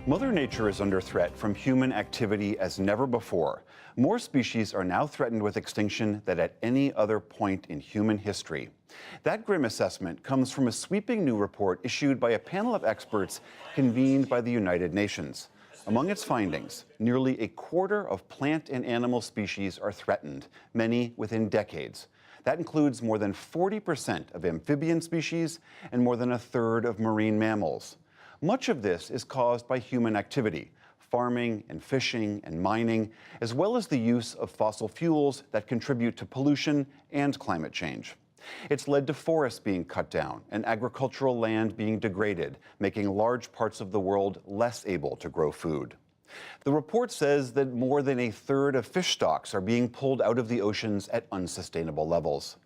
Mother Nature is under threat from human activity as never before. More species are now threatened with extinction than at any other point in human history. That grim assessment comes from a sweeping new report issued by a panel of experts convened by the United Nations. Among its findings, nearly a quarter of plant and animal species are threatened, many within decades. That includes more than 40% of amphibian species and more than a third of marine mammals. Much of this is caused by human activity, farming and fishing and mining, as well as the use of fossil fuels that contribute to pollution and climate change. It's led to forests being cut down and agricultural land being degraded, making large parts of the world less able to grow food. The report says that more than a third of fish stocks are being pulled out of the oceans at unsustainable levels.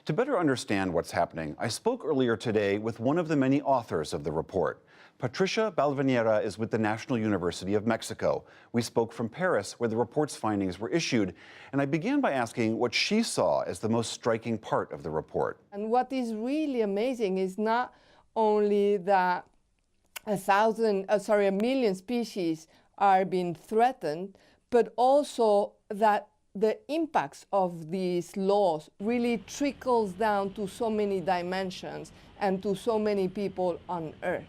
To better understand what's happening, I spoke earlier today with one of the many authors of the report. Patricia Balvanera is with the National University of Mexico. We spoke from Paris, where the report's findings were issued, and I began by asking what she saw as the most striking part of the report. And what is really amazing is not only that a million species are being threatened, but also that the impacts of these laws really trickles down to so many dimensions and to so many people on Earth.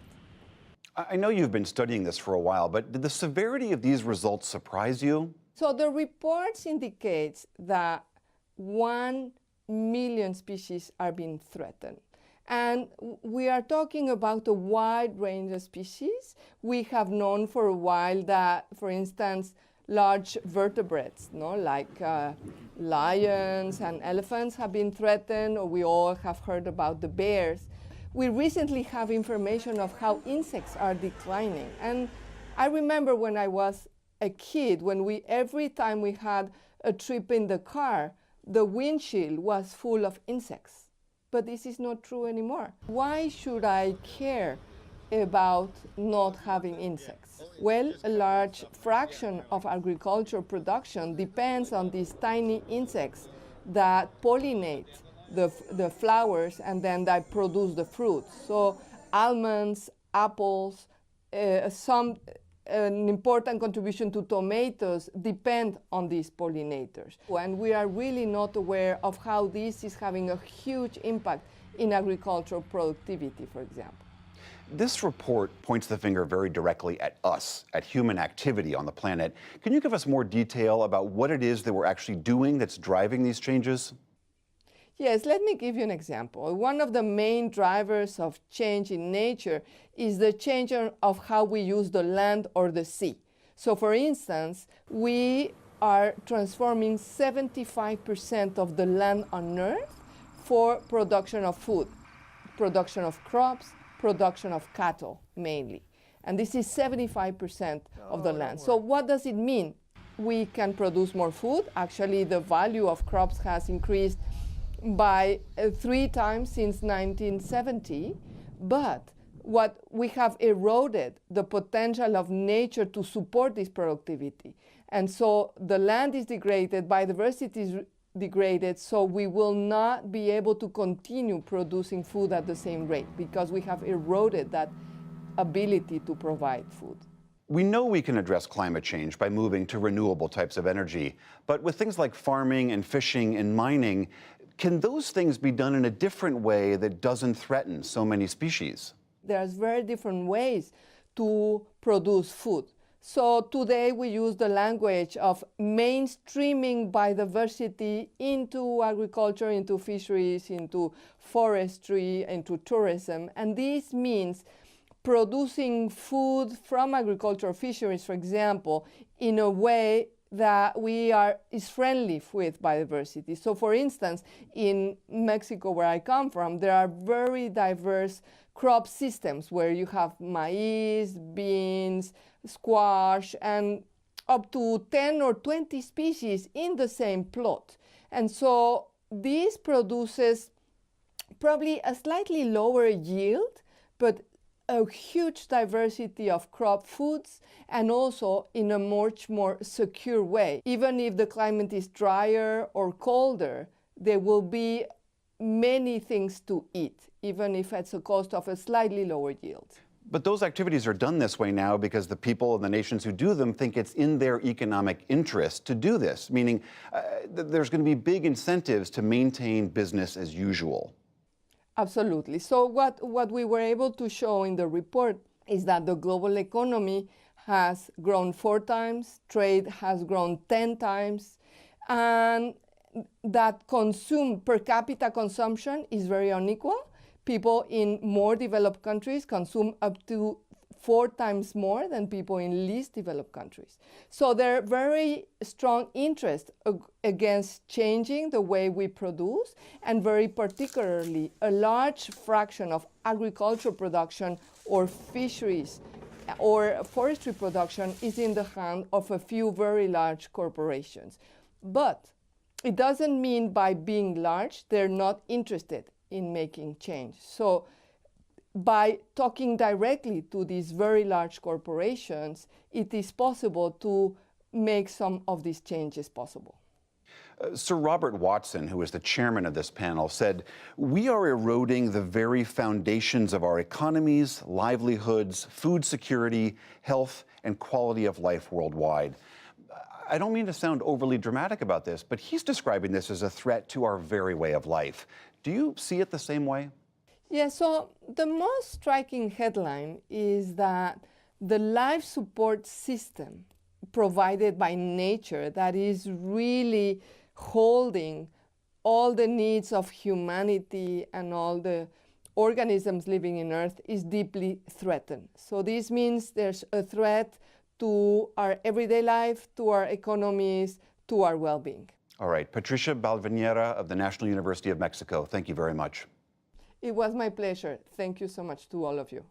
I know you've been studying this for a while, but did the severity of these results surprise you? So the reports indicates that 1 million species are being threatened. And we are talking about a wide range of species. We have known for a while that, for instance, large vertebrates, like lions and elephants have been threatened, or we all have heard about the bears. We recently have information of how insects are declining. And I remember when I was a kid, every time we had a trip in the car, the windshield was full of insects. But this is not true anymore. Why should I care about not having insects? Well, a large fraction of agricultural production depends on these tiny insects that pollinate the flowers and then that produce the fruits. So almonds, apples, an important contribution to tomatoes depend on these pollinators. And we are really not aware of how this is having a huge impact in agricultural productivity, for example. This report points the finger very directly at us, at human activity on the planet. Can you give us more detail about what it is that we're actually doing that's driving these changes? Yes, let me give you an example. One of the main drivers of change in nature is the change of how we use the land or the sea. So for instance, we are transforming 75% of the land on Earth for production of food, production of crops, production of cattle mainly. And this is 75% of the land. So what does it mean? We can produce more food. Actually, the value of crops has increased by 3 times since 1970, but what we have eroded the potential of nature to support this productivity. And so the land is degraded, biodiversity is degraded, so we will not be able to continue producing food at the same rate because we have eroded that ability to provide food. We know we can address climate change by moving to renewable types of energy, but with things like farming and fishing and mining, can those things be done in a different way that doesn't threaten so many species? There's very different ways to produce food. So today we use the language of mainstreaming biodiversity into agriculture, into fisheries, into forestry, into tourism. And this means producing food from agriculture, fisheries, for example, in a way that is friendly with biodiversity. So for instance, in Mexico, where I come from, there are very diverse crop systems where you have maize, beans, squash, and up to 10 or 20 species in the same plot. And so this produces probably a slightly lower yield, but a huge diversity of crop foods, and also in a much more secure way. Even if the climate is drier or colder, there will be many things to eat, even if at the cost of a slightly lower yield. But those activities are done this way now because the people and the nations who do them think it's in their economic interest to do this, meaning there's going to be big incentives to maintain business as usual. Absolutely. So what we were able to show in the report is that the global economy has grown 4 times, trade has grown 10 times, and that per capita consumption is very unequal. People in more developed countries consume up to 4 times more than people in least developed countries. So there's very strong interest against changing the way we produce, and very particularly a large fraction of agricultural production or fisheries or forestry production is in the hand of a few very large corporations. But it doesn't mean by being large, they're not interested in making change. So by talking directly to these very large corporations, it is possible to make some of these changes possible. Sir Robert Watson, who is the chairman of this panel, said, "We are eroding the very foundations of our economies, livelihoods, food security, health, and quality of life worldwide." I don't mean to sound overly dramatic about this, but he's describing this as a threat to our very way of life. Do you see it the same way? Yeah, so the most striking headline is that the life support system provided by nature that is really holding all the needs of humanity and all the organisms living in Earth is deeply threatened. So this means there's a threat to our everyday life, to our economies, to our well-being. All right, Patricia Balvanera of the National University of Mexico, thank you very much. It was my pleasure. Thank you so much to all of you.